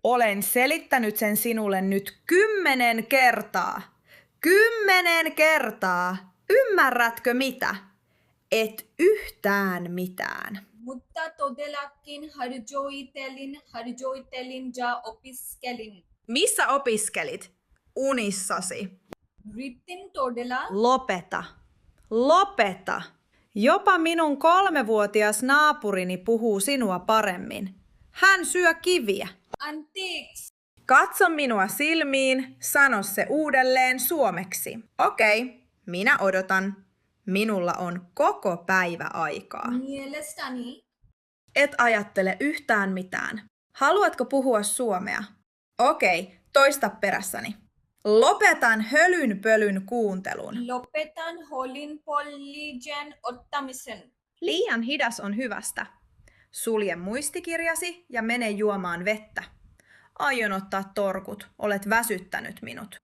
Olen selittänyt sen sinulle nyt 10 kertaa. 10 kertaa. Ymmärrätkö mitä? Et yhtään mitään. Mutta todellakin harjoitelin ja opiskelin. Missä opiskelit? Unissasi. Yritin todella. Lopeta. Lopeta. Jopa minun 3-vuotias naapurini puhuu sinua paremmin. Hän syö kiviä. Anteeksi. Katso minua silmiin, sano se uudelleen suomeksi. Okei, minä odotan. Minulla on koko päivä aikaa. Mielestäni. Et ajattele yhtään mitään. Haluatko puhua suomea? Okei, toista perässäni. Lopetan hölynpölyn kuuntelun. Lopetan holinpollien ottamisen. Liian hidas on hyvästä. Sulje muistikirjasi ja mene juomaan vettä. Aion ottaa torkut, olet väsyttänyt minut.